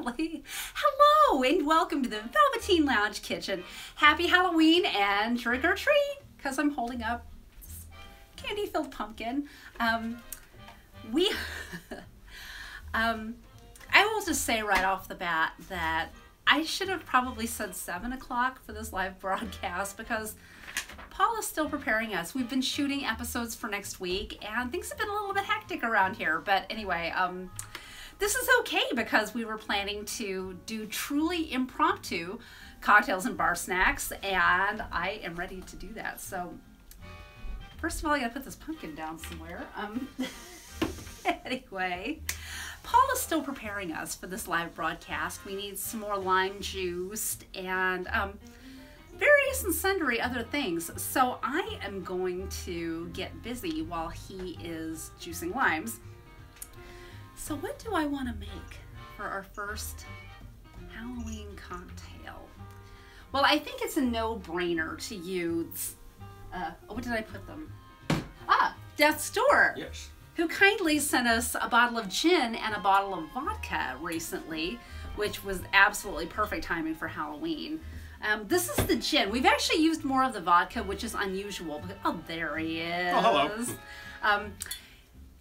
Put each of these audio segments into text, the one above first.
Lichi-Li. Hello and welcome to the Velveteen Lounge Kitchen. Happy Halloween and trick or treat, because I'm holding up this candy-filled pumpkin. I will just say right off the bat that I should have probably said 7 o'clock for this live broadcast because Paul is still preparing us. We've been shooting episodes for next week and things have been a little bit hectic around here. But anyway, this is okay because we were planning to do truly impromptu cocktails and bar snacks, and I am ready to do that. So first of all, I gotta put this pumpkin down somewhere. Anyway, Paul is still preparing us for this live broadcast. We need some more lime juice and various and sundry other things. So I am going to get busy while he is juicing limes. So what do I want to make for our first Halloween cocktail? Well, I think it's a no-brainer to use, what did I put them? Death's Door. Yes. Who kindly sent us a bottle of gin and a bottle of vodka recently, which was absolutely perfect timing for Halloween. This is the gin. We've actually used more of the vodka, which is unusual. Oh, there he is. Oh, hello.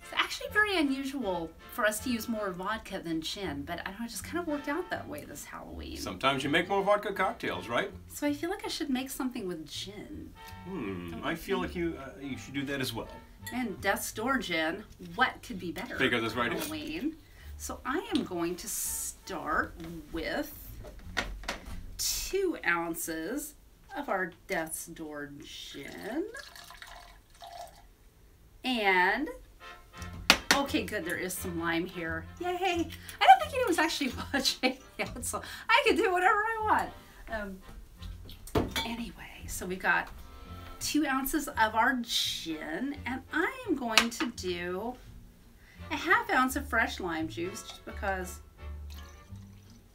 It's actually very unusual for us to use more vodka than gin, but I don't know, it just kind of worked out that way this Halloween. Sometimes you make more vodka cocktails, right? So I feel like I should make something with gin. I feel like you should do that as well. And Death's Door gin, what could be better Figure this right Halloween? So I am going to start with 2 ounces of our Death's Door gin. And, okay, good, there is some lime here. Yay! I don't think anyone's actually watching yet, so I can do whatever I want. Anyway, so we've got 2 ounces of our gin, and I am going to do a 1/2 ounce of fresh lime juice just because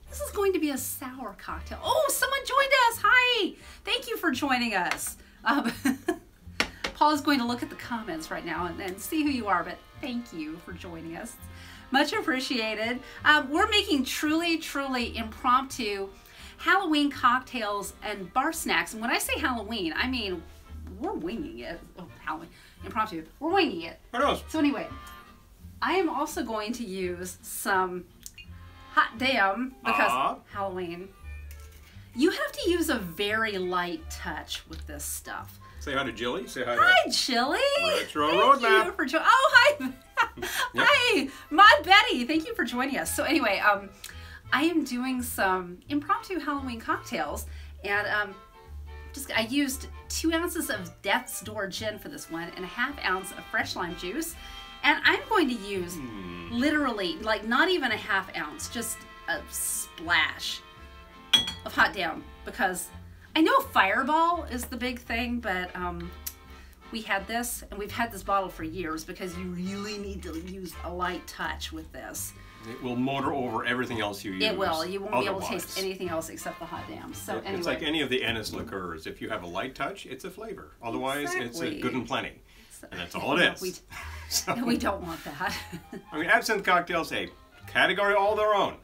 this is going to be a sour cocktail. Oh, someone joined us. Hi. Thank you for joining us. Paul is going to look at the comments right now and see who you are, but thank you for joining us. Much appreciated. We're making truly, truly impromptu Halloween cocktails and bar snacks. And when I say Halloween, I mean we're winging it. Oh, Halloween. Impromptu. We're winging it. Who knows? So anyway, I am also going to use some Hot Damn because Halloween. You have to use a very light touch with this stuff. Say hi to Jilly. Say hi to... Hi, Jilly. Retro Roadmap. Hi. Hi, Mod Betty. Thank you for joining us. So anyway, I am doing some impromptu Halloween cocktails, and I used 2 ounces of Death's Door gin for this one and a 1/2 ounce of fresh lime juice. And I'm going to use literally, like not even a 1/2 ounce, just a splash of Hot Damn, because I know Fireball is the big thing, but we had this, and we've had this bottle for years because you really need to use a light touch with this. It will motor over everything else you use. It will. You won't be able to taste anything else except the Hot Damn. So anyway. It's like any of the anise liqueurs. If you have a light touch, it's a flavor. Otherwise, it's a good and plenty. And that's all it is. We don't want that. I mean, absinthe cocktails, a category all their own.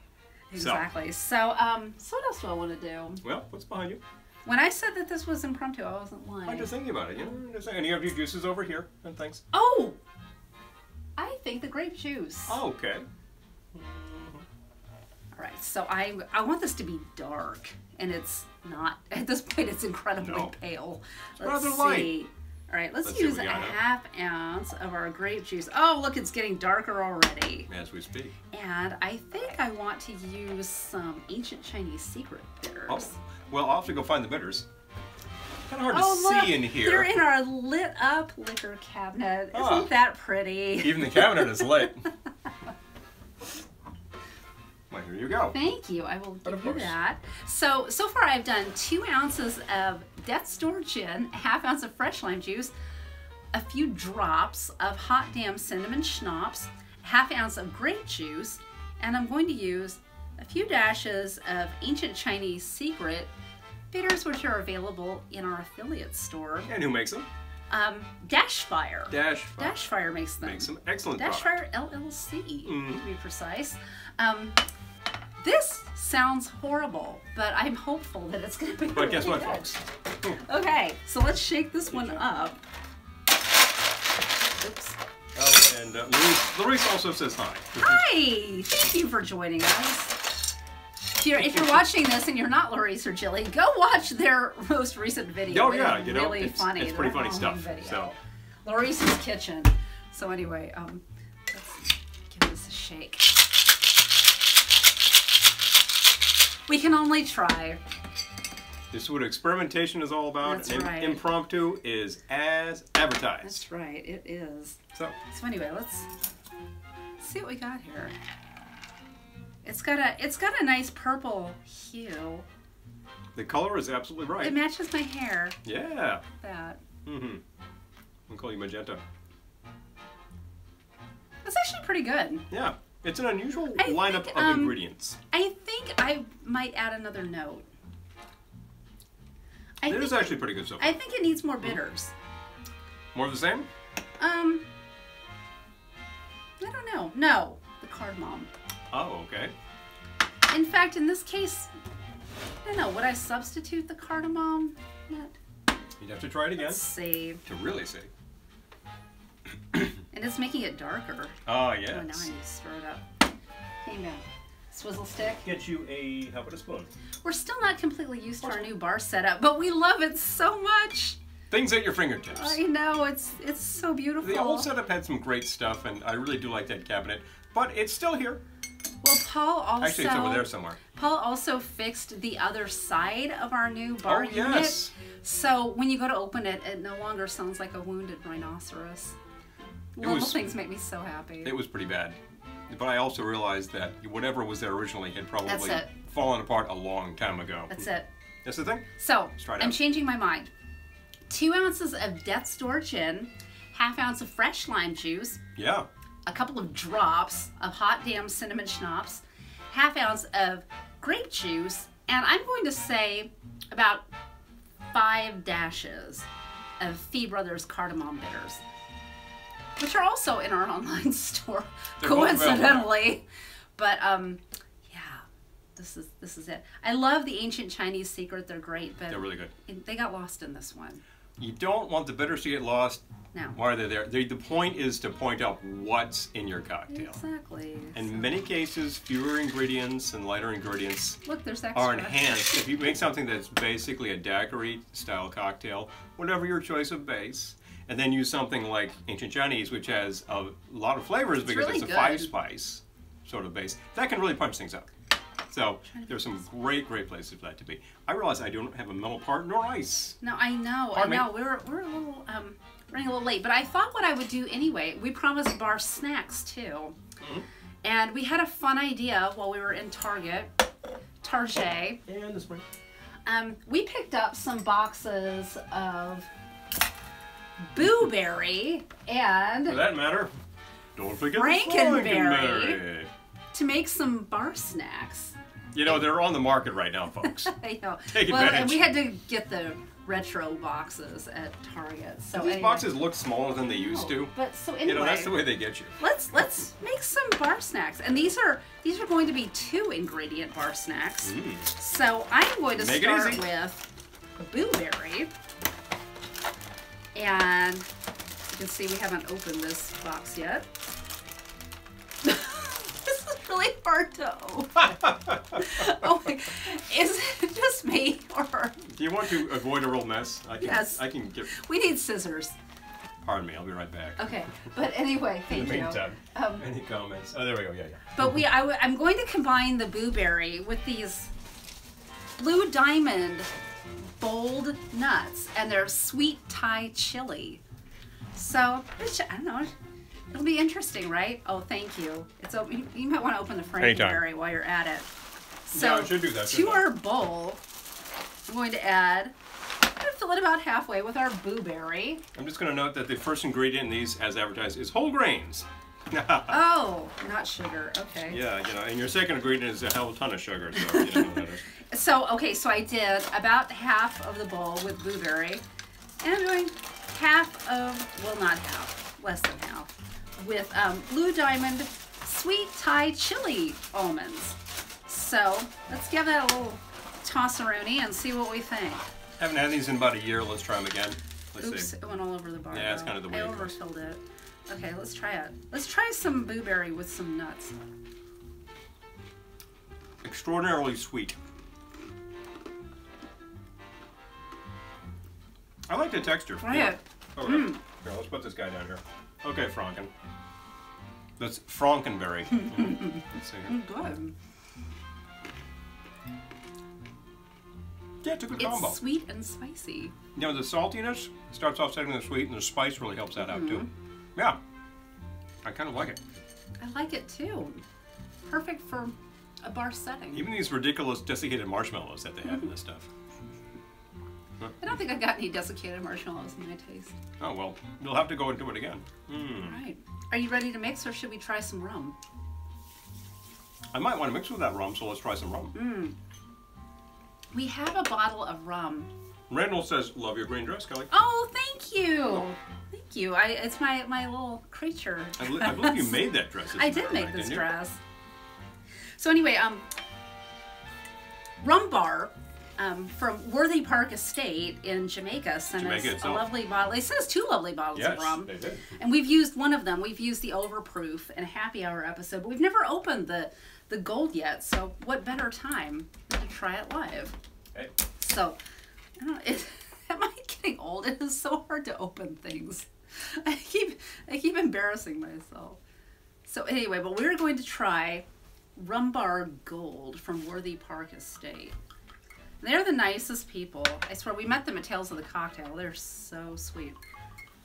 Exactly. So what else do I want to do? Well, what's behind you? When I said that this was impromptu, I wasn't lying. I'm just thinking about it, you know. And you have your juices over here and things. Oh! I think the grape juice. Oh, okay. All right, so I want this to be dark, and it's not. At this point, it's incredibly pale. Let's rather see. light. All right, let's use a 1/2 ounce of our grape juice. Oh, look, it's getting darker already. As we speak. And I think I want to use some ancient Chinese secret bitters. Oh, well, I'll have to go find the bitters. Kind of hard to see in here. They're in our lit up liquor cabinet. Isn't that pretty? Even the cabinet is lit. Well, here you go. Thank you. I will give you that. So far I've done 2 ounces of Death's Door gin, a 1/2 ounce of fresh lime juice, a few drops of Hot Damn Cinnamon Schnapps, a 1/2 ounce of grape juice, and I'm going to use a few dashes of ancient Chinese secret bitters, which are available in our affiliate store. And who makes them? Dashfire. Dashfire. Dashfire makes them. Makes them excellent Dashfire product. LLC, to be precise. This sounds horrible, but I'm hopeful that it's going to be But guess what, good. folks? Okay, so let's shake this one up. Oops. Oh, and Larice also says hi. Hi! Thank you for joining us. If you're watching this and you're not Larice or Jilly, go watch their most recent video. Oh yeah, you know, really funny. It's pretty funny stuff. Video. So, Larice's Kitchen. So anyway, let's give this a shake. We can only try. this is what experimentation is all about. That's and right. Impromptu is as advertised. That's right, it is. So anyway, let's see what we got here. It's got a nice purple hue. the color is absolutely right. It matches my hair. Yeah. That. Mm-hmm. I'll call you magenta. That's actually pretty good. Yeah. It's an unusual I lineup think, of ingredients. I think I might add another note. It is actually pretty good so far. I think it needs more bitters. More of the same? I don't know. No, the cardamom. Oh, okay. In fact, in this case, I don't know. Would I substitute the cardamom? You'd have to try it again. Let's see. To really see. And it's making it darker. Oh, yes. Oh, now I need to stir it up. Hang on. Swizzle stick. Get you a, how about a spoon? We're still not completely used to our new bar setup, but we love it so much. Things at your fingertips. I know, it's so beautiful. The old setup had some great stuff, and I really do like that cabinet. But it's still here. Well, Paul also... Actually, it's over there somewhere. Paul also fixed the other side of our new bar unit. Yes. So when you go to open it, it no longer sounds like a wounded rhinoceros. Little things make me so happy. It was pretty bad. But I also realized that whatever was there originally had probably That's it. fallen apart a long time ago. That's it. That's the thing? So, Let's try it I'm out. changing my mind. 2 ounces of Death's Door gin, ½ ounce of fresh lime juice, Yeah. a couple of drops of Hot Damn Cinnamon Schnapps, ½ ounce of grape juice, and I'm going to say about 5 dashes of Fee Brothers cardamom bitters, which are also in our online store, They're both coincidentally. But yeah, this is it. I love the Ancient Chinese Secret. They're great, but They're really good. They got lost in this one. You don't want the bitters to get lost. No. Why are they there? The point is to point out what's in your cocktail. Exactly. In many cases, fewer ingredients and lighter ingredients Look, there's extra. are enhanced. If you make something that's basically a daiquiri style cocktail, whatever your choice of base, and then use something like Ancient Chinese, which has a lot of flavors because really it's a good. 5-spice sort of base, that can really punch things up. So there's some great places for that to be. I realize I don't have a metal part nor ice. No, I know. Pardon me? We're a little running a little late, but I thought what I would do anyway. We promised bar snacks too, and we had a fun idea while we were in Target. And this one. We picked up some boxes of Boo-Berry and For that matter, don't forget Frankenberry. the Frankenberry. to make some bar snacks. You know, they're on the market right now, folks. I know. Take well, and advantage. we had to get the retro boxes at Target. So These anyway. boxes look smaller than they used to. But so anyway, You know, that's the way they get you. let's make some bar snacks, and these are going to be 2-ingredient bar snacks. So I'm going to Make it start easy. with a Boo-Berry, and you can see we haven't opened this box yet. This is really hard to open. Oh my, is it just me or? Do you want to avoid a real mess? Yes. I can get. We need scissors. Pardon me. I'll be right back. Okay, but anyway, In thank the you. meantime, any comments? Oh, there we go. Yeah. But I'm going to combine the Boo-Berry with these Blue Diamond bold nuts, and they're sweet Thai chili. So I don't know. It'll be interesting, right? Oh, thank you. It's open. You might want to open the Frankenberry while you're at it. So Yeah, I should do that, to shouldn't I? our bowl, I'm going to add. I'm going to fill it about halfway with our Boo-Berry. I'm just going to note that the first ingredient in these, as advertised, is whole grains. Oh, not sugar. Okay. Yeah, you know, and your second ingredient is a hell of a ton of sugar, so you know what that is. So, okay, so I did about half of the bowl with Boo-Berry, and I'm doing half of, well, not half, less than half, with Blue Diamond Sweet Thai Chili Almonds. So let's give that a little toss-a-rooney and see what we think. Haven't had these in about a year. Let's try them again. Let's Oops, see. it went all over the bar. Yeah, it's kind of the way I it goes. overfilled it. Okay, let's try it. Let's try some blueberry with some nuts. Extraordinarily sweet. I like the texture. Try it. Okay. Here, let's put this guy down here. Okay, Franken. That's Frankenberry. Let's see here. Good. Yeah, it's a good combo. It's sweet and spicy. You know, the saltiness starts off setting the sweet, and the spice really helps that out too. Yeah, I kind of like it. I like it too. Perfect for a bar setting. Even these ridiculous desiccated marshmallows that they have in this stuff. I don't think I got any desiccated marshmallows in my taste. Oh well, you'll have to go into it again. All right. Are you ready to mix, or should we try some rum? I might want to mix with that rum, so let's try some rum. We have a bottle of rum. Randall says, "Love your green dress, Kelly." Oh, thank you. Thank you. It's my little creature. I believe you made that dress. I did make this dress. So anyway, Rum Bar from Worthy Park Estate in Jamaica sent us a lovely bottle. They sent us 2 lovely bottles of rum. They did. And we've used one of them. We've used the Overproof in a happy hour episode, but we've never opened the gold yet. So what better time than to try it live? Hey. So, I don't know, am I getting old? It is so hard to open things. I keep embarrassing myself. So anyway, but we're going to try Rum Bar Gold from Worthy Park Estate. They're the nicest people. I swear, we met them at Tales of the Cocktail. They're so sweet.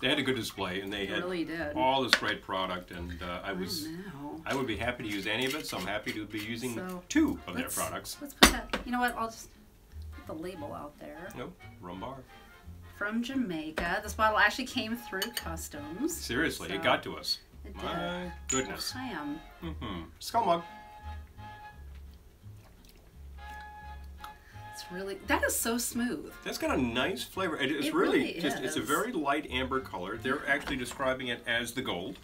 They had a good display, and they had really did. all this great product, and I would be happy to use any of it, so I'm happy to be using 2 of their products. Let's put that, you know what, I'll just put the label out there. Nope, Rum Bar. From Jamaica. This bottle actually came through customs. Seriously, so it got to us. It did. My goodness. I am. Skull mug. Really, that is so smooth. That's got a nice flavor. It's it really is. It's a very light amber color. They're actually describing it as the gold.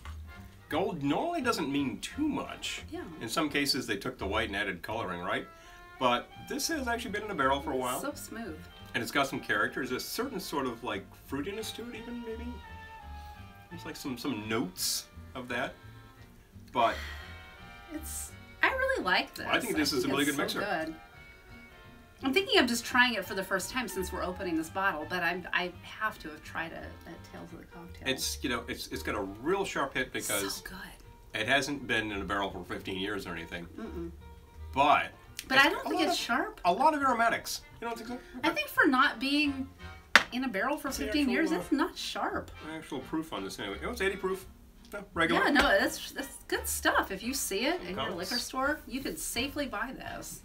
Gold normally doesn't mean too much. Yeah. In some cases, they took the white and added coloring, right? But this has actually been in a barrel for a while. So smooth. And it's got some character. There's a certain sort of like fruitiness to it, even maybe. There's like some notes of that. But I really like this. I think this is a really good so mixer. Good. I'm thinking of just trying it for the first time since we're opening this bottle, but I have to have tried it at Tales of the Cocktail. It's got a real sharp hit because so good. It hasn't been in a barrel for 15 years or anything. But I don't think it's sharp. A lot of aromatics. You don't think so? Okay. I think for not being in a barrel for 15 years, it's not sharp. Actual proof on this anyway. It's 80 proof. No, regular. Yeah, no, that's good stuff. If you see it in your liquor store, you could safely buy this.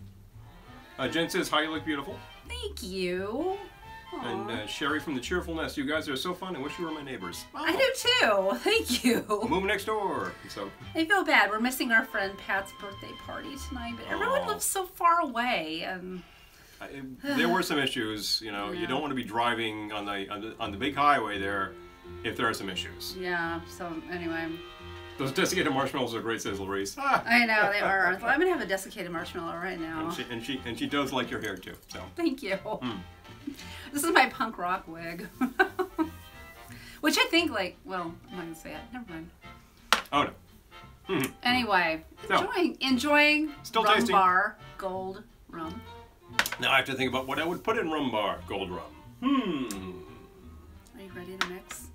Jen says, "Hi, you look beautiful." Thank you. Aww. And Sherry from the Cheerful Nest, "You guys are so fun. I wish you were my neighbors." Oh. I do too. Thank you. Move next door. So I feel bad. We're missing our friend Pat's birthday party tonight, but everyone lives so far away, and there were some issues. You know, you don't want to be driving on the big highway there if there are some issues. Yeah. So anyway. Those desiccated marshmallows are great, says Larice. I know they are. Well, I'm gonna have a desiccated marshmallow right now. And she does like your hair too. So thank you. This is my punk rock wig, which I think well, I'm not gonna say it. Never mind. Oh no. Anyway, enjoying Still Rum tasting. Bar Gold Rum. Now I have to think about what I would put in Rum Bar Gold Rum. Are you ready to mix?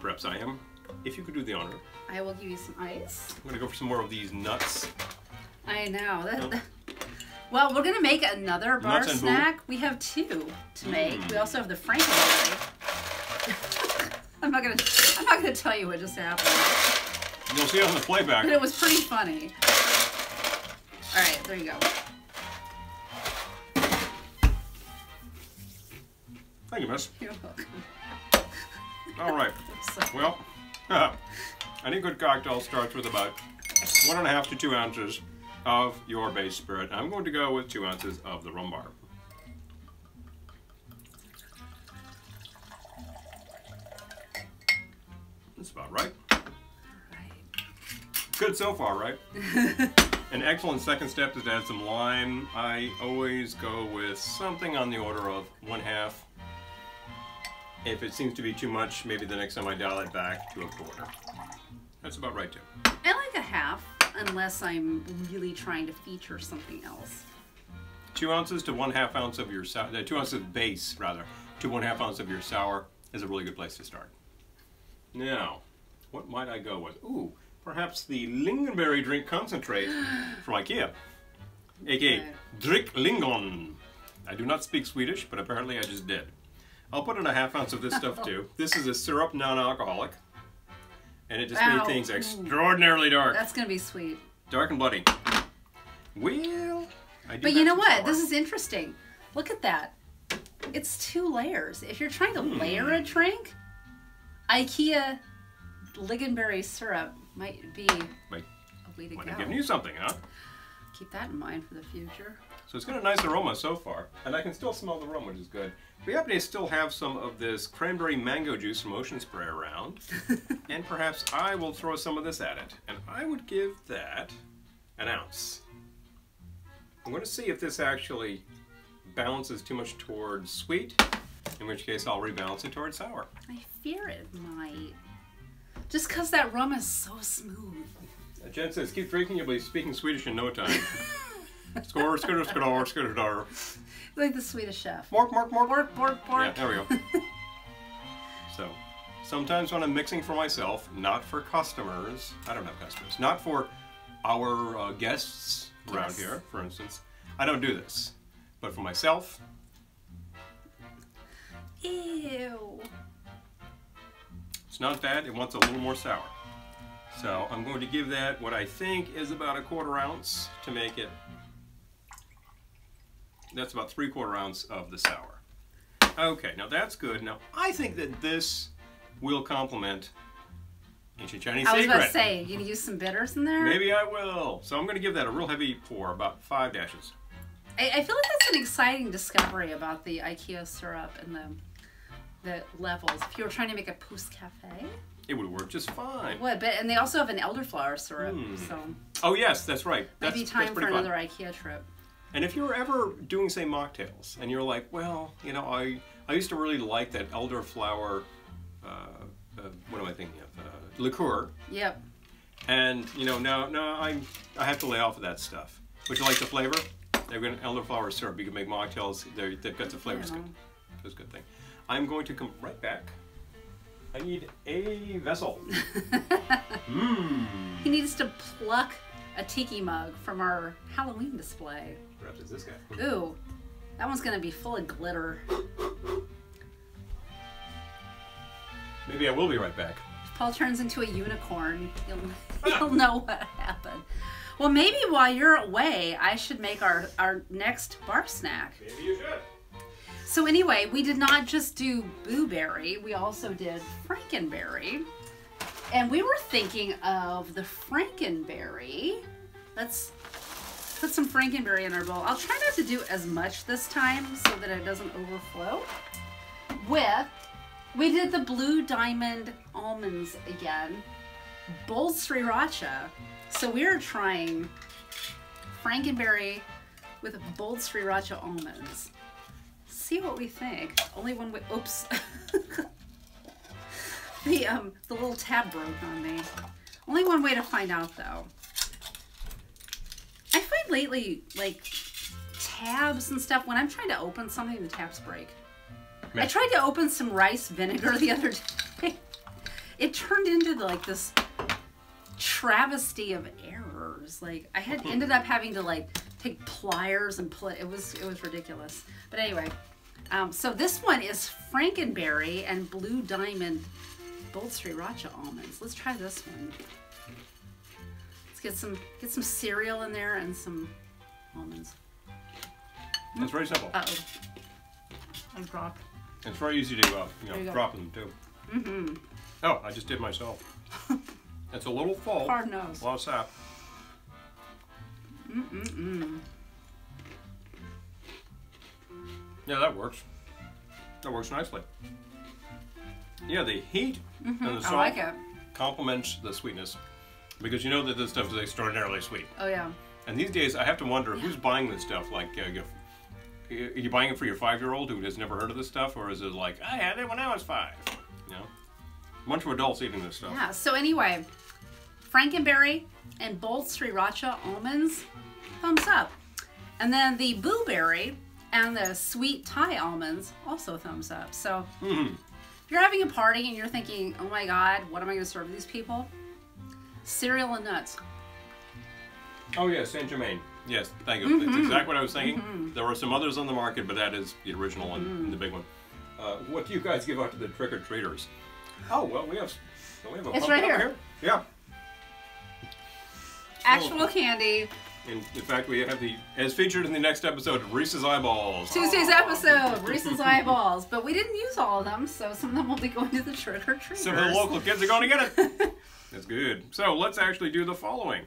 Perhaps I am. If you could do the honor. I will give you some ice. I'm gonna go for some more of these nuts. I know. Well, we're gonna make another bar snack. We have 2 to make. We also have the Frankenberry. I'm not gonna tell you what just happened. You'll see it on the playback. But it was pretty funny. All right, there you go. Thank you, miss. You're welcome. All right. Well, any good cocktail starts with about 1.5 to 2 ounces of your base spirit. I'm going to go with 2 ounces of the Rum Bar. That's about right. All right. Good so far, right? An excellent second step is to add some lime. I always go with something on the order of 1/2. If it seems to be too much, maybe the next time I dial it back to 1/4. That's about right too. I like 1/2, unless I'm really trying to feature something else. 2 ounces to 1/2 ounce of your sour, 2 ounces of base rather, to 1/2 ounce of your sour is a really good place to start. Now, what might I go with? Ooh, perhaps the lingonberry drink concentrate from IKEA, aka Dricklingon. I do not speak Swedish, but apparently I just did. I'll put in 1/2 ounce of this stuff too. This is a syrup, non-alcoholic, and it just made things extraordinarily dark. That's gonna be sweet. Dark and bloody. Well, I do. But you know what? This is interesting. Look at that. It's 2 layers. If you're trying to layer a drink, IKEA lingonberry syrup might be a way to go. Giving you something, huh? Keep that in mind for the future. So it's got a nice aroma so far, and I can still smell the rum, which is good. We happen to still have some of this cranberry mango juice from Ocean Spray around, and perhaps I will throw some of this at it. And I would give that 1 ounce. I'm going to see if this actually balances too much towards sweet, in which case I'll rebalance it towards sour. I fear it might. Just because that rum is so smooth. Jen says, keep drinking, you'll be speaking Swedish in no time. Skor, skor, skor, skor, skor. Like the Swedish chef. Mork, mork, mork. Bork, bork, bork. Yeah, there we go. So, sometimes when I'm mixing for myself, not for customers, I don't have customers, not for our guests around here, for instance, I don't do this. But for myself... Ew. It's not bad, it wants a little more sour. So I'm going to give that what I think is about 1/4 ounce to make it. That's about 3/4 ounce of the sour. Okay, now that's good. Now I think that this will complement Ancient Chinese Secret. I was about to say, you gonna use some bitters in there? Maybe I will. So I'm going to give that a real heavy pour, about 5 dashes. I feel like that's an exciting discovery about the IKEA syrup and the levels. If you were trying to make a pousse cafe, it would work just fine. It would, and they also have an elderflower syrup. So. Oh yes, that's right. Maybe time for another IKEA trip. And if you're ever doing, say, mocktails, and you're like, well, you know, I used to really like that elderflower, what am I thinking of? Liqueur. Yep. And, you know, now I have to lay off of that stuff. Would you like the flavor? They've got an elderflower syrup. You can make mocktails. They've got the flavors good. That's a good thing. I'm going to come right back. I need a vessel. He needs to pluck a tiki mug from our Halloween display. Perhaps it's this guy. Ooh, that one's gonna be full of glitter. Maybe I will be right back. If Paul turns into a unicorn, you'll know what happened. Well, maybe while you're away, I should make our next bar snack. Maybe you should. So anyway, we did not just do blueberry, we also did Frankenberry. And we were thinking of the Frankenberry. Let's put some Frankenberry in our bowl. I'll try not to do as much this time so that it doesn't overflow. We did the Blue Diamond almonds again. Bold Sriracha. So we're trying Frankenberry with bold Sriracha almonds. See what we think. Only one way. Oops. The little tab broke on me. Only one way to find out though. I find lately, like, tabs and stuff, when I'm trying to open something, the tabs break. I tried to open some rice vinegar the other day. It turned into like this travesty of errors. Like I had ended up having to like take pliers and pull it. It was ridiculous. But anyway, so this one is Frankenberry and Blue Diamond Bold Sriracha almonds. Let's try this one. Let's get some cereal in there and some almonds. It's very simple. Uh-oh. I dropped. It's very easy to drop them too. Mm-hmm. Oh, I just did myself. It's a little full. Hard nose. A lot of sap. Mm-mm-mm. Yeah, that works. That works nicely. Yeah, the heat and the salt I like it. complements the sweetness. Because you know that this stuff is extraordinarily sweet. Oh, yeah. And these days, I have to wonder who's buying this stuff. Like, are you buying it for your 5-year-old who has never heard of this stuff, or is it like I had it when I was 5? You know, a bunch of adults eating this stuff. Yeah. So anyway, Frankenberry and bold Sriracha almonds, thumbs up. And then the blueberry and the sweet Thai almonds, also thumbs up. So if you're having a party and you're thinking, oh my God, what am I going to serve these people? Cereal and nuts. Oh yeah, Saint Germain. Yes, thank you. That's exactly what I was thinking. There were some others on the market, but that is the original one, and the big one. What do you guys give out to the trick-or-treaters? Oh, well, we have a It's pumpkin right over here. Yeah. Actual candy. In fact, we have as featured in the next episode, Reese's Eyeballs. Tuesday's episode, Reese's Eyeballs. But we didn't use all of them, so some of them will be going to the trick-or-treaters. Some of the local kids are going to get it. That's good. So let's actually do the following.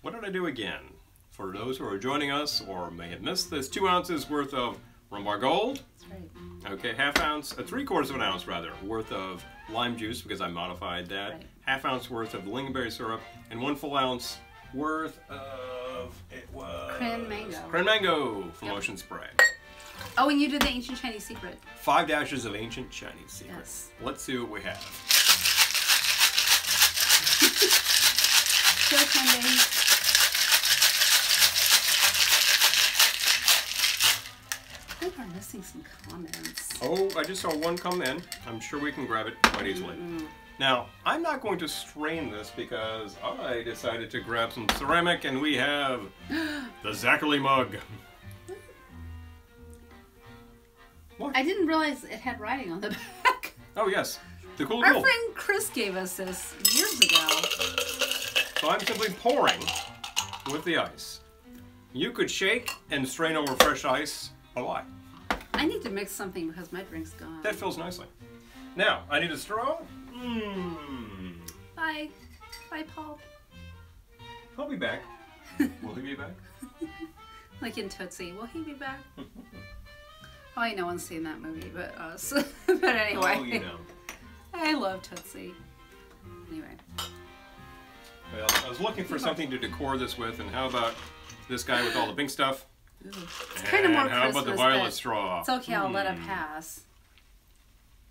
What did I do again? For those who are joining us or may have missed this, 2 ounces worth of Rum Bar Gold. That's right. Okay, 1/2 ounce, 3/4 of an ounce rather, worth of lime juice because I modified that. Right. 1/2 ounce worth of lingonberry syrup, and 1 full ounce worth of Cran Mango for lotion spray. Oh, and you did the ancient Chinese secret. 5 dashes of ancient Chinese secret. Yes. Let's see what we have. Still candy. I think we're missing some comments. Oh, I just saw one come in. I'm sure we can grab it quite easily. Now, I'm not going to strain this because I decided to grab some ceramic, and we have the Zignum mug. What? I didn't realize it had writing on the back. Oh, yes. The cool Our cool. friend Chris gave us this years ago. So I'm simply pouring with the ice. You could shake and strain over fresh ice a lot. I need to mix something because my drink's gone. That fills nicely. Now, I need a straw. Bye. Bye, Paul. I'll be back. Will he be back? Like in Tootsie. Will he be back? Oh, I know no one's seen that movie but us. But anyway. Oh, you know. I love Tootsie. Anyway. Well, I was looking for something to decor this with, and how about this guy with all the pink stuff? Ooh. It's kind of more and how Christmas, about the violet but straw? it's okay, I'll let it pass.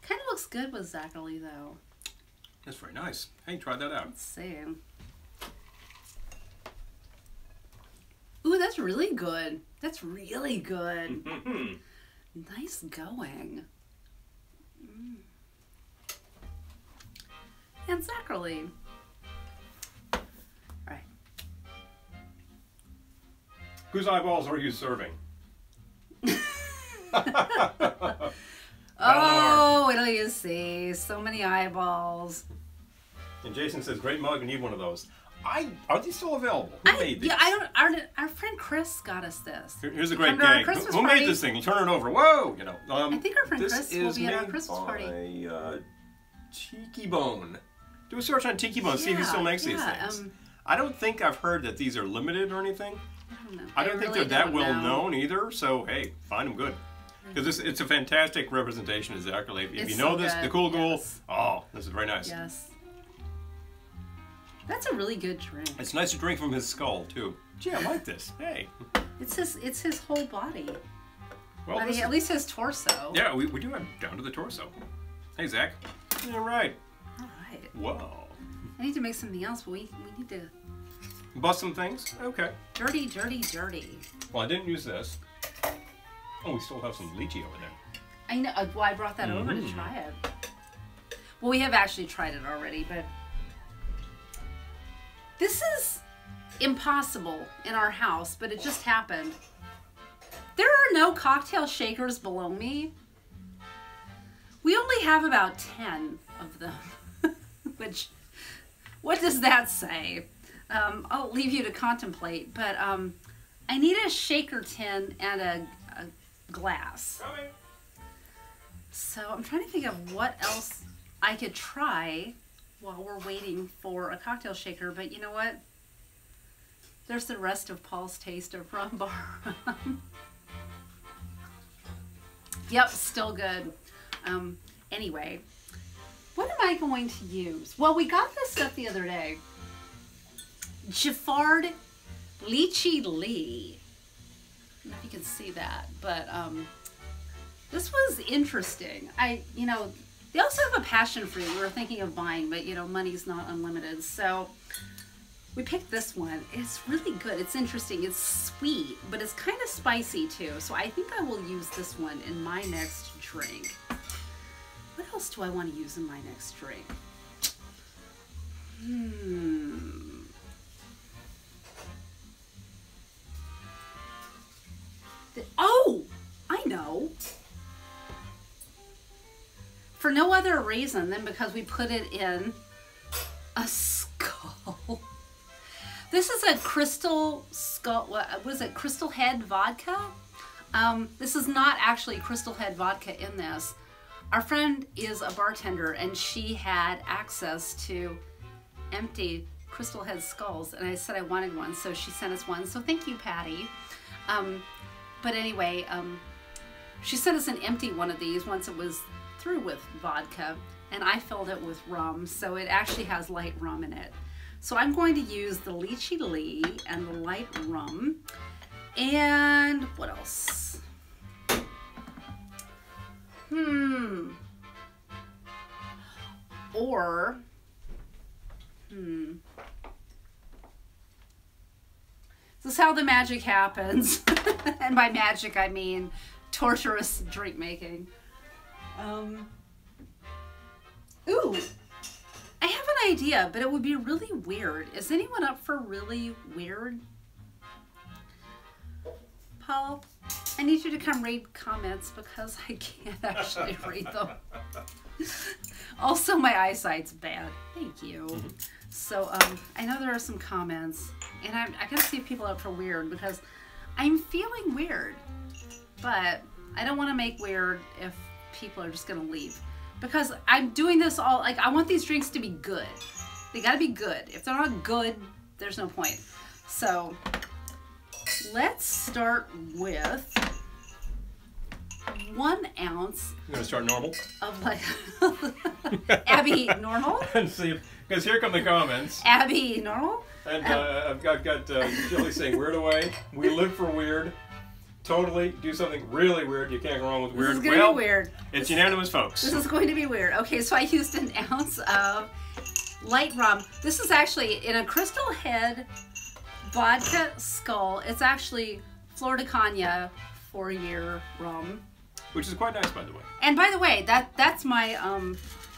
Kind of looks good with Zignum though. That's very nice. Hey, try that out. Let's see. Ooh, that's really good. That's really good. Nice going. And Zignum. Alright. Whose eyeballs are you serving? Oh, it'll you see. So many eyeballs. And Jason says, great mug, I need one of those. Are these still available? Who made these? Yeah, I don't. Our friend Chris got us this. Here's a great Under our gag. Christmas Who party. made this thing? You turn it over. Whoa! You know. I think our friend this Chris will is be at our made Christmas party. by Tiki Bone. Do a search on Tiki Bone. See if he still makes these things. I don't think I've heard that these are limited or anything. I don't know. I don't think really they're that don't well know. known either. So hey, find them good. Because it's a fantastic representation of Zignum. If It's you know so this, good. the cool ghoul. Yes. Oh, this is very nice. Yes. That's a really good drink. It's nice to drink from his skull too. Gee, I like this. Hey. It's his whole body. Well, I mean, at least his torso. yeah, we do have down to the torso. Hey, Zach. All right. All right. Whoa. I need to make something else, but we need to Bust some things? Okay. dirty, dirty, dirty. Well, I didn't use this. Oh, we still have some lychee over there. I know. Well, I brought that over to try it. Well, we have actually tried it already, but this is impossible in our house, but it just happened. There are no cocktail shakers below me. We only have about 10 of them, which, what does that say? I'll leave you to contemplate, but I need a shaker tin and a glass. Coming. So I'm trying to think of what else I could try while we're waiting for a cocktail shaker, but you know what? There's the rest of Paul's taste of rum bar. Yep, still good. Anyway, what am I going to use? Well, we got this stuff the other day. Giffard Lichi-Li. I don't know if you can see that, but this was interesting. You know, they also have a passion fruit we were thinking of buying, but you know, money's not unlimited. So we picked this one. It's really good. It's interesting. It's sweet, but it's kind of spicy too. So I think I will use this one in my next drink. What else do I want to use in my next drink? Oh, I know. For no other reason than because we put it in a skull. This is a Crystal Skull, what is it, Crystal Head vodka? This is not actually Crystal Head vodka in this. Our friend is a bartender and she had access to empty Crystal Head skulls, and I said I wanted one, so she sent us one. So thank you, Patty. But anyway, she sent us an empty one of these once it was through with vodka, and I filled it with rum, so it actually has light rum in it. So I'm going to use the Lichi-Li and the light rum. And what else? This is how the magic happens. And by magic, I mean torturous drink making. Ooh, I have an idea, but it would be really weird. Is anyone up for really weird? Paul, I need you to come read comments because I can't actually read them. Also, my eyesight's bad. Thank you. So, I know there are some comments, and I gotta see if people are up for weird because I'm feeling weird, but I don't want to make weird if people are just gonna leave. Because I'm doing this all, like, I want these drinks to be good. They gotta be good. If they're not good, there's no point. So, let's start with 1 ounce. You gonna start normal? Of like, Abby, normal? And see, because here come the comments. Abby, normal? And I've got Jilly saying weird away. We live for weird. Totally do something really weird. You can't go wrong with weird. This is going to be weird. It's unanimous, folks. This is going to be weird. Okay, so I used 1 ounce of light rum. This is actually in a Crystal Head vodka skull. It's actually Flor de Cana 4-year rum. Which is quite nice, by the way. And by the way, that's my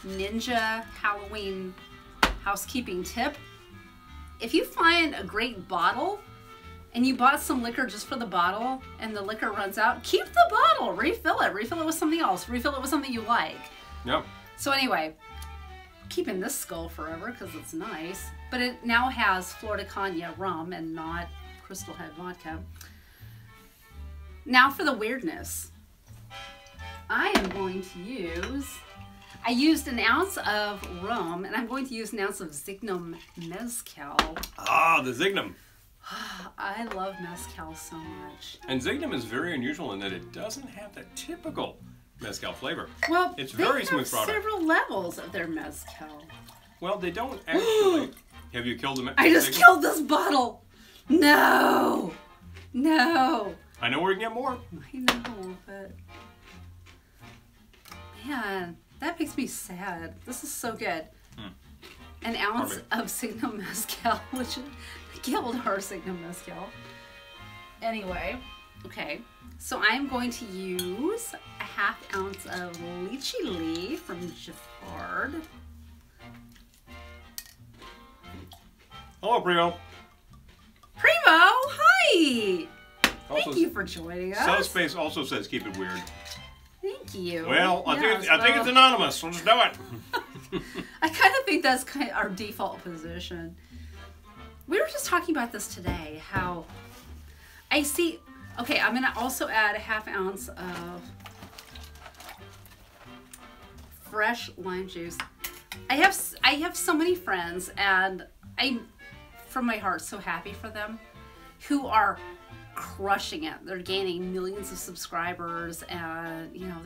Ninja Halloween housekeeping tip. If you find a great bottle, and you bought some liquor just for the bottle, and the liquor runs out, keep the bottle, refill it with something else, refill it with something you like. Yep. So anyway, keeping this skull forever because it's nice, but it now has Flor de Cana rum and not Crystal Head vodka. Now for the weirdness. I am going to use, I used 1 ounce of rum, and I'm going to use 1 ounce of Zignum mezcal. Ah, the Zignum. I love mezcal so much. And Zignum is very unusual in that it doesn't have the typical mezcal flavor. Well, it's very smooth product. Several levels of their mezcal. Well, they don't actually. Have you killed them? I just killed this bottle. No, no. I know where you can get more. I know, but man, that makes me sad. This is so good. 1 ounce of Zignum mezcal, which killed our Zignum mezcal. Anyway, okay, so I'm going to use 1/2 ounce of Lichi-Li from Giffard. Hello, Primo. Primo, hi! Also, thank you for joining us. South Space also says keep it weird. Thank you. Well, I think it's anonymous. We'll just do it. I kind of think that's kind of our default position. We were just talking about this today, how I see, okay, I'm gonna also add 1/2 ounce of fresh lime juice. I have so many friends, and I'm, from my heart, so happy for them, who are crushing it. They're gaining millions of subscribers, and you know,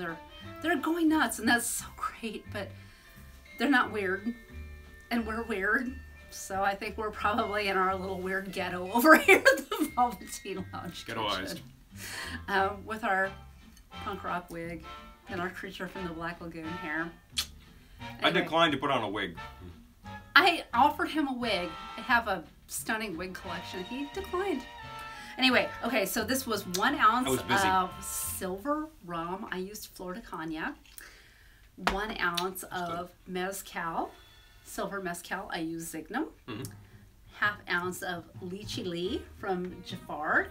they're going nuts, and that's so great, but they're not weird, and we're weird. So I think we're probably in our little weird ghetto over here at the Velveteen Lounge. Ghettoized. With our punk rock wig and our creature from the Black Lagoon hair. Anyway, I declined to put on a wig. I offered him a wig. I have a stunning wig collection. He declined. Anyway, okay, so this was 1 ounce of silver rum. I used Flor de Cana. 1 ounce of mezcal, silver mezcal. I used Zignum. Half ounce of Lichi-Li from Giffard.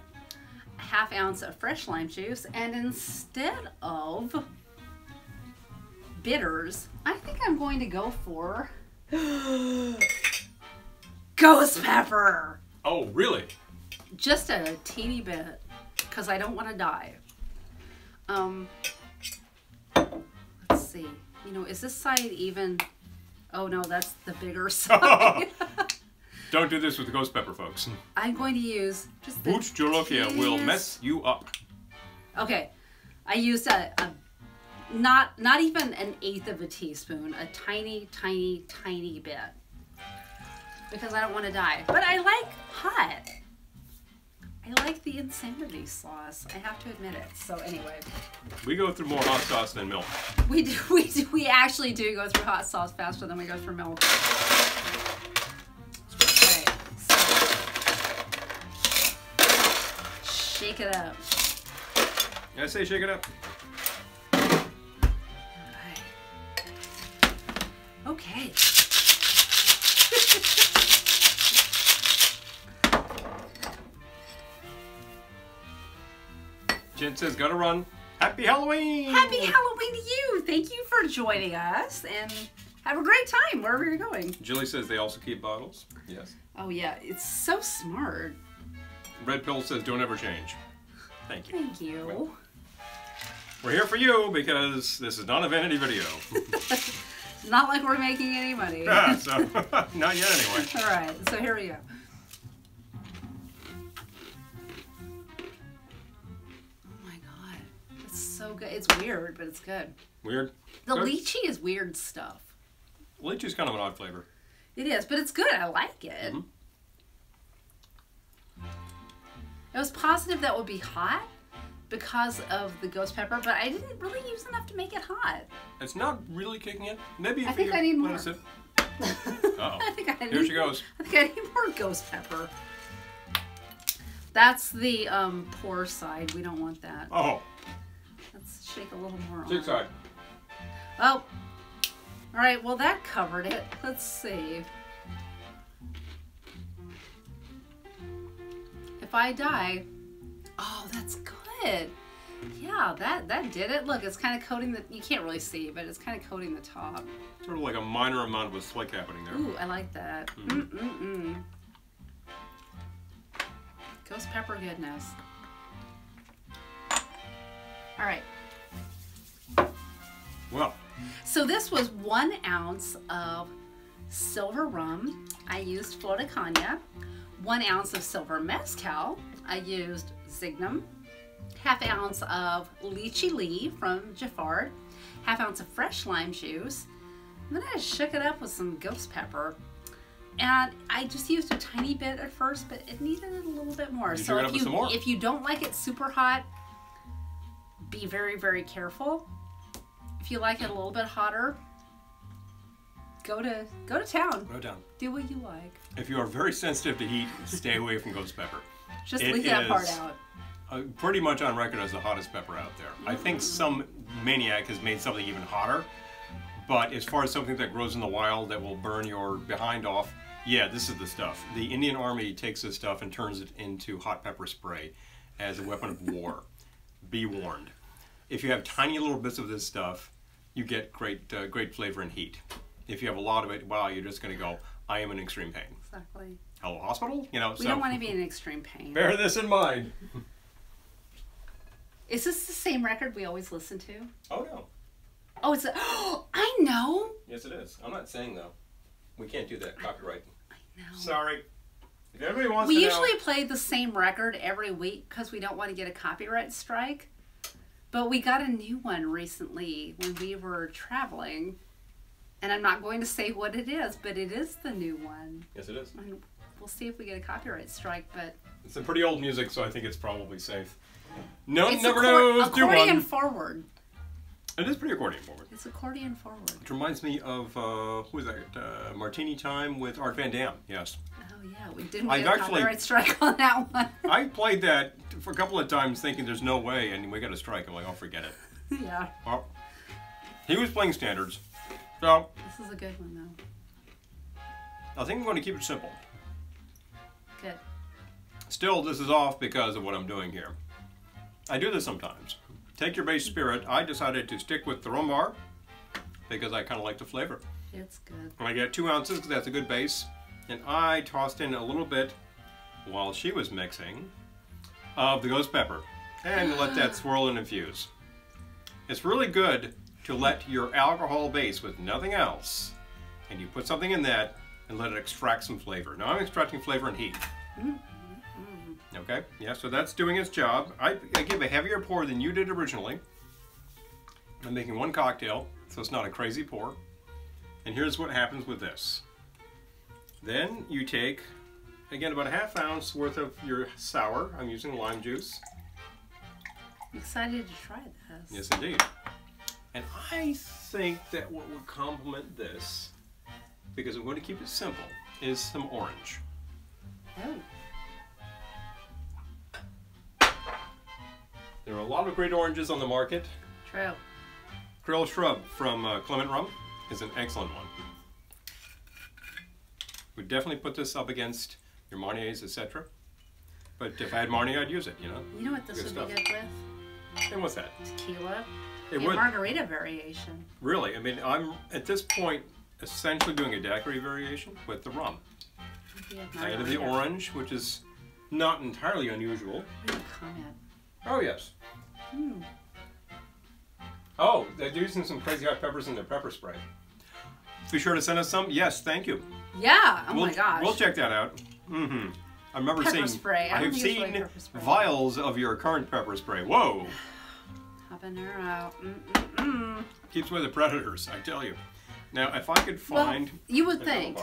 Half ounce of fresh lime juice. And instead of bitters, I think I'm going to go for ghost pepper. Oh, really? Just a teeny bit, because I don't want to die. Let's see. You know, is this side even? Oh no, that's the bigger side. Don't do this with the ghost pepper, folks. I'm going to use just the Booch Jolokia will mess you up. Okay, I used a not even an 1/8 of a teaspoon, a tiny, tiny, tiny bit, because I don't want to die. But I like hot. I like the insanity sauce. I have to admit it. So anyway, we go through more hot sauce than milk. We do. We actually do go through hot sauce faster than we go through milk. Okay, so shake it up. I say shake it up. Okay. Jen says, gotta run. Happy Halloween! Happy Halloween to you! Thank you for joining us, and have a great time wherever you're going. Julie says they also keep bottles. Yes. Oh yeah, it's so smart. Red Pill says, don't ever change. Thank you. Thank you. Well, we're here for you because this is not a vanity video. It's not like we're making any money. Yeah, so not yet anyway. All right, so here we go. Oh my god, it's so good. It's weird, but it's good. Weird? The Good. lychee is weird stuff. Lychee's kind of an odd flavor. It is, but it's good. I like it. I was positive that would be hot because of the ghost pepper, but I didn't really use enough to make it hot. It's not really kicking in. Maybe if I think you I need let more. it sit. Uh-oh. I think I need, Here she goes. I think I need more ghost pepper. That's the poor side. We don't want that. Oh. Let's shake a little more. Six side. Oh. All right. Well, that covered it. Let's see. If I die, oh, that's good. Yeah, that did it. Look, it's kind of coating the. You can't really see, but it's kind of coating the top. Sort of like a minor amount of a slick happening there. Ooh, I like that. Ghost pepper goodness. All right. Well. So this was 1 ounce of silver rum. I used Flor de Cana. 1 ounce of silver mezcal. I used Zignum. Half ounce of Lichi-Li from Giffard. Half ounce of fresh lime juice. And then I shook it up with some ghost pepper. And I just used a tiny bit at first, but it needed it a little bit more. So if you don't like it super hot, be very, very careful. If you like it a little bit hotter, go to town. Go down. Do what you like. If you are very sensitive to heat, stay away from ghost pepper. Just leave that part out. Pretty much on record as the hottest pepper out there. I think some maniac has made something even hotter, but as far as something that grows in the wild that will burn your behind off, yeah, this is the stuff. The Indian Army takes this stuff and turns it into hot pepper spray as a weapon of war. Be warned. If you have tiny little bits of this stuff, you get great flavor and heat. If you have a lot of it, wow, you're just going to go, I am in extreme pain. Exactly. Hello, hospital? You know, we don't want to be in extreme pain. Bear this in mind. Is this the same record we always listen to? Oh, no. Oh, it's a... Oh, I know. Yes, it is. I'm not saying, though. We can't do that. Copyright. I know. Sorry. If everybody wants to know... We usually play the same record every week because we don't want to get a copyright strike. But we got a new one recently when we were traveling. And I'm not going to say what it is, but it is the new one. Yes, it is. And we'll see if we get a copyright strike, but... It's some pretty old music, so I think it's probably safe. No, it's never knows. accordion forward. It is pretty accordion forward. It's accordion forward. It reminds me of, who is that? Martini Time with Art Van Dam, yes. Oh yeah, we didn't get a copyright strike on that one. I played that for a couple of times thinking there's no way, and we got a strike. I'm like, oh, forget it. Yeah. Well, he was playing standards, so... This is a good one, though. I think I'm going to keep it simple. Good. Still, this is off because of what I'm doing here. I do this sometimes. Take your base spirit. I decided to stick with the rum bar because I kind of like the flavor. It's good. And I get 2 ounces because that's a good base. And I tossed in a little bit while she was mixing of the ghost pepper and let that swirl and infuse. It's really good to let your alcohol base with nothing else, and you put something in that and let it extract some flavor. Now I'm extracting flavor and heat. Okay, yeah, so that's doing its job. I give a heavier pour than you did originally. I'm making 1 cocktail, so it's not a crazy pour. And here's what happens with this. Then you take, again, about a ½ ounce worth of your sour. I'm using lime juice. I'm excited to try this. Yes, indeed. And I think that what would complement this, because I'm going to keep it simple, is some orange. Oh. There are a lot of great oranges on the market. True. Creole Shrub from Clement Rum is an excellent one. Would definitely put this up against your Marniers, etc. But if I had Marnier, I'd use it, you know? You know what this would be good with? And what's that? Tequila. It a would. Margarita variation. Really? I mean, I'm, at this point, essentially doing a daiquiri variation with the rum. I added the orange, which is not entirely unusual. Comment. Oh, yes. Oh, they're using some crazy hot peppers in their pepper spray. Be sure to send us some. Yes, thank you. Yeah. Oh my gosh. We'll check that out. I remember pepper seeing. Spray. I have seen vials of your current pepper spray. Whoa. Habanero. Keeps away the predators, I tell you. Now, if I could find. Well, you would think.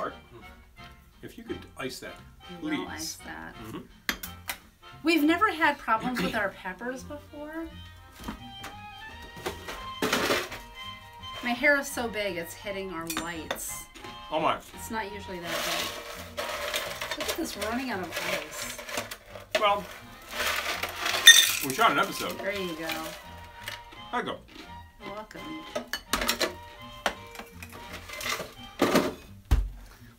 If you could ice that, we please. will ice that. We've never had problems with our peppers before. My hair is so big, it's hitting our lights. Oh my. It's not usually that big. Look at this running out of ice. Well, we shot an episode. There you go. I go. You're welcome.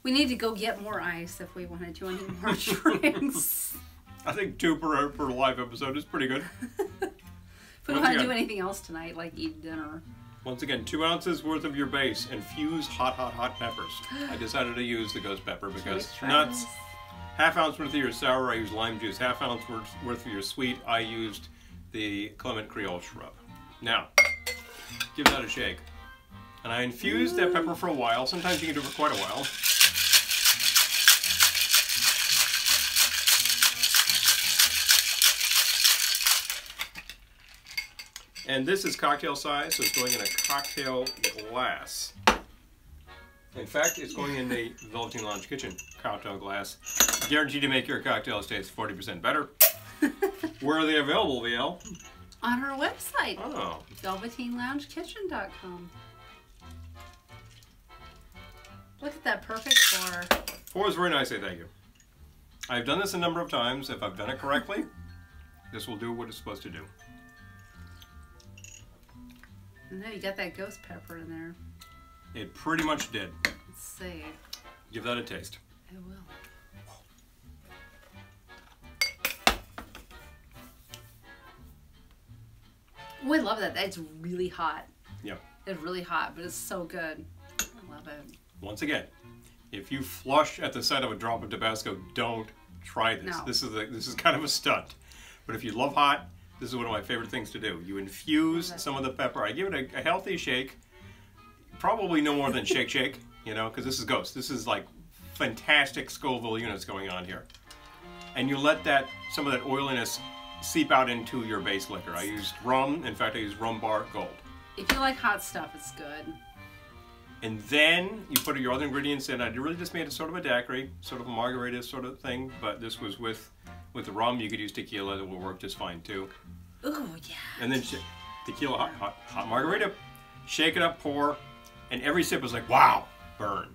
We need to go get more ice if we want to do any more drinks. I think 2 per live episode is pretty good. If we want to do anything else tonight, like eat dinner. Once again, 2 ounces worth of your base. Infuse hot, hot, hot peppers. I decided to use the ghost pepper because nuts. ½ ounce worth of your sour, I used lime juice. ½ ounce worth of your sweet, I used the Clement Creole Shrub. Now, give that a shake. And I infused that pepper for a while. Sometimes you can do it for quite a while. And this is cocktail size, so it's going in a cocktail glass. In fact, it's going in the Velveteen Lounge Kitchen cocktail glass. Guaranteed to make your cocktails taste 40% better. Where are they available, VL? On our website. Oh. VelveteenLoungeKitchen.com. Look at that perfect pour. Pour is very nice, thank you. I've done this a number of times. If I've done it correctly, this will do what it's supposed to do. I know you got that ghost pepper in there. It pretty much did. Let's see. Give that a taste. I will. Oh, I love that. That's really hot. Yeah. It's really hot, but it's so good. I love it. Once again, if you flush at the sight of a drop of Tabasco, don't try this. No. This is kind of a stunt. But if you love hot, this is one of my favorite things to do. You infuse some of the pepper. I give it a healthy shake. Probably no more than shake, you know, because this is ghost. This is like fantastic Scoville units going on here. And you let some of that oiliness seep out into your base liquor. I used rum. In fact, I used Rum Bar Gold. If you like hot stuff, it's good. And then you put your other ingredients in. I really just made it sort of a daiquiri, sort of a margarita sort of thing, but this was with the rum. You could use tequila, that will work just fine too. Ooh, yeah. And then tequila, hot margarita, shake it up, pour, and every sip is like, wow, burn.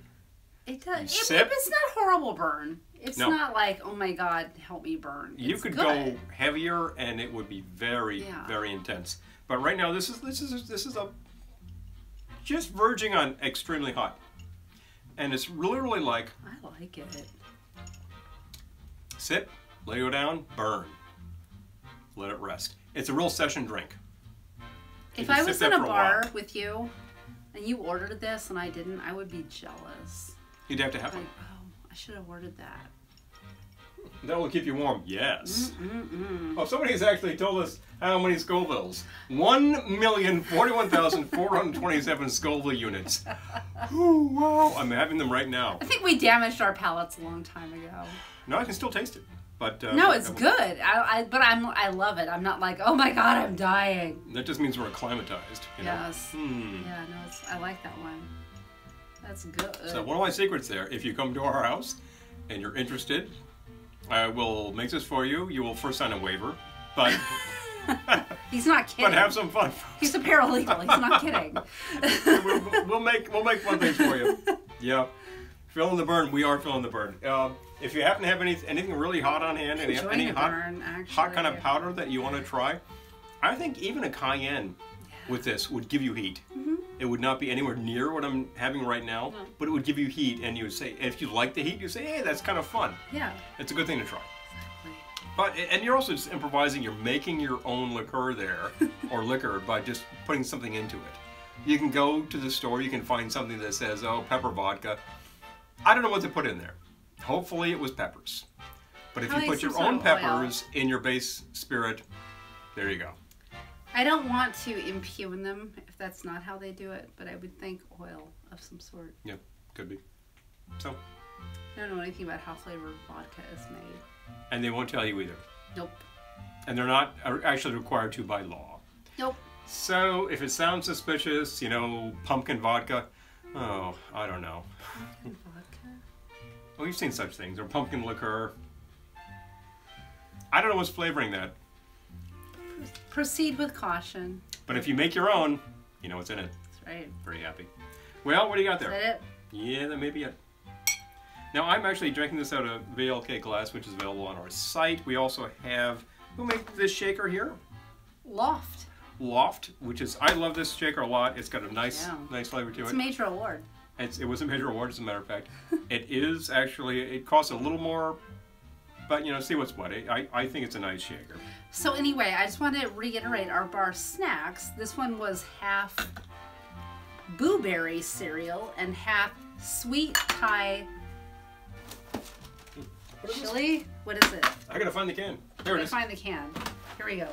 It does. It's not horrible burn. It's not like, oh my God, help me burn. You could go heavier, and it would be very, very intense. But right now, this is a just verging on extremely hot, and it's really like. I like it. Sip, let it go down, burn, let it rest. It's a real session drink. If I was in a bar with you, and you ordered this and I didn't, I would be jealous. You'd have to have one. Oh, I should have ordered that. That will keep you warm. Yes. Oh, somebody's actually told us how many Scovilles. 1,041,427 Scoville units. Ooh, wow. I'm having them right now. I think we damaged our palates a long time ago. No, I can still taste it. But no, it's good. I love it. I'm not like, oh my God, I'm dying. That just means we're acclimatized. You know? Yes. Yeah, no, I like that one. That's good. So one of my secrets there, if you come to our house and you're interested, I will make this for you. You will first sign a waiver, but he's not kidding. But have some fun. He's a paralegal. He's not kidding. we'll make fun things for you. Yeah, feeling the burn. We are feeling the burn. If you happen to have anything really hot on hand, any hot kind of powder that you want to try, I think even a cayenne with this would give you heat. It would not be anywhere near what I'm having right now, but it would give you heat, and you would say, if you like the heat, you say, hey, that's kind of fun. Yeah. It's a good thing to try. Exactly. And you're also just improvising. You're making your own liqueur there, or liquor, by just putting something into it. You can go to the store, you can find something that says, oh, pepper vodka. I don't know what to put in there. Hopefully it was peppers. But if you put your own peppers in your base spirit, there you go. I don't want to impugn them if that's not how they do it, but I would think oil of some sort. Yeah, could be. So. I don't know anything about how flavored vodka is made. And they won't tell you either. Nope. And they're not actually required to by law. Nope. So if it sounds suspicious, you know, pumpkin vodka, oh, I don't know. Pumpkin vodka? Well, you've seen such things, or pumpkin liqueur. I don't know what's flavoring that. Proceed with caution. But if you make your own, you know what's in it. That's right. Pretty happy. Well, what do you got there? Is that it? Yeah, that may be it. Now, I'm actually drinking this out of VLK glass, which is available on our site. We also have, who made this shaker here? Loft. Loft, which is, I love this shaker a lot. It's got a nice flavor to it. It's a major award. It was a major award, as a matter of fact. It is actually, it costs a little more, but you know, see what's what. I think it's a nice shaker. So anyway, I just want to reiterate our bar snacks. This one was half blueberry cereal and half sweet Thai chili. What is it? I gotta find the can. Here it is. Find the can. Here we go.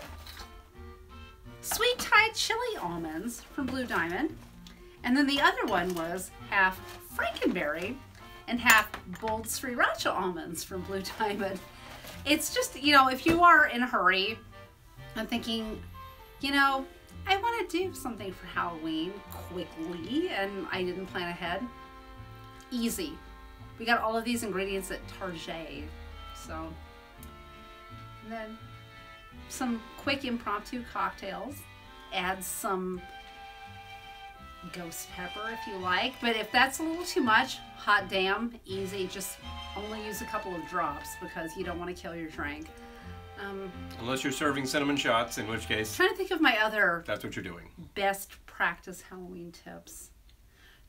Sweet Thai chili almonds from Blue Diamond. And then the other one was half Frankenberry and half bold Sriracha almonds from Blue Diamond. It's just, you know, if you are in a hurry, I'm thinking, you know, I want to do something for Halloween quickly, and I didn't plan ahead. Easy. We got all of these ingredients at Target. So, and then some quick impromptu cocktails. Add some ghost pepper if you like, but if that's a little too much, hot damn, easy. Just only use a couple of drops because you don't want to kill your drink. Unless you're serving cinnamon shots, in which case, I'm trying to think of my other that's what you're doing. Best practice Halloween tips.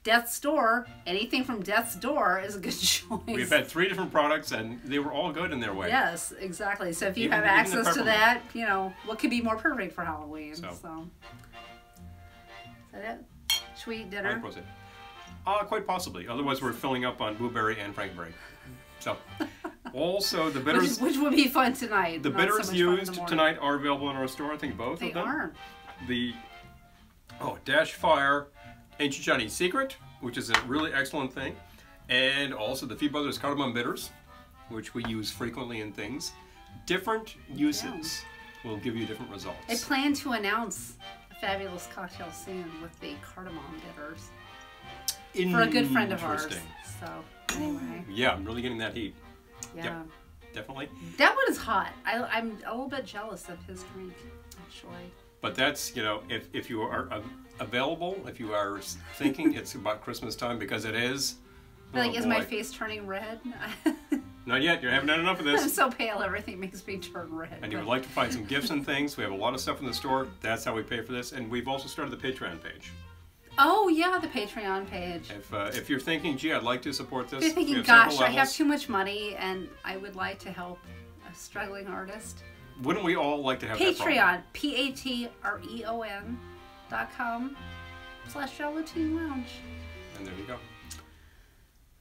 Death's Door, anything from Death's Door is a good choice. We've had 3 different products, and they were all good in their way. Yes, exactly. So if you have access to that, you know, what could be more perfect for Halloween? So. Is that it? Should we eat dinner? Quite possibly. Otherwise, we're filling up on blueberry and Frankenberry. So, also the bitters, which would be fun tonight. The bitters used tonight are available in our store. I think both of them. They are. The Dash Fire Ancient Chinese Secret, which is a really excellent thing, and also the Fee Brothers Cardamom Bitters, which we use frequently in things. Different uses will give you different results. I plan to announce a fabulous cocktail soon with the cardamom bitters. for a good friend of ours. So anyway. Yeah, I'm really getting that heat. Yeah. Yep, definitely. That one is hot. I'm a little bit jealous of his drink, actually. But that's, you know, if you are available, if you are thinking it's about Christmas time, because it is. Like, is my face turning red? Not yet. You haven't had enough of this. I'm so pale, everything makes me turn red. And you would like to find some gifts and things. We have a lot of stuff in the store. That's how we pay for this. And we've also started the Patreon page. Oh, yeah, the Patreon page. If you're thinking, gee, I'd like to support this. If you're thinking, gosh, I have too much money and I would like to help a struggling artist. Wouldn't we all like to have Patreon, patreon.com/Velveteen Lounge. And there you go.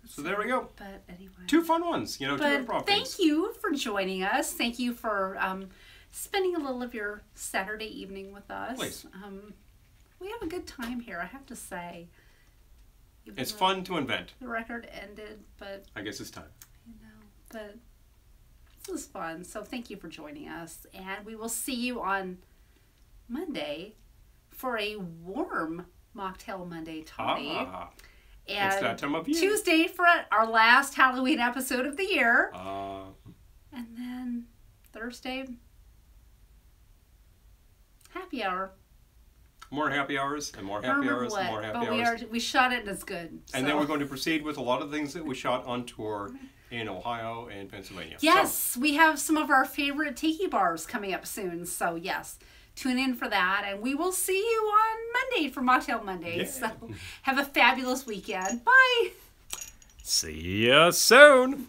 So there we go. But anyway. 2 fun ones, you know, 2 improv things. Thank you for joining us. Thank you for spending a little of your Saturday evening with us. Please. We have a good time here, I have to say. It's fun to invent. The record ended, but... I guess it's time. You know, but this was fun. So thank you for joining us. And we will see you on Monday for a warm Mocktail Monday toddy. And it's that time of year. Tuesday for our last Halloween episode of the year. And then Thursday, happy hour. More happy hours and more happy hours and more happy hours. We shot it and it's good. And then we're going to proceed with a lot of things that we shot on tour in Ohio and Pennsylvania. Yes, we have some of our favorite tiki bars coming up soon. So yes, tune in for that. And we will see you on Monday for Mocktail Monday. Yeah. So have a fabulous weekend. Bye. See ya soon.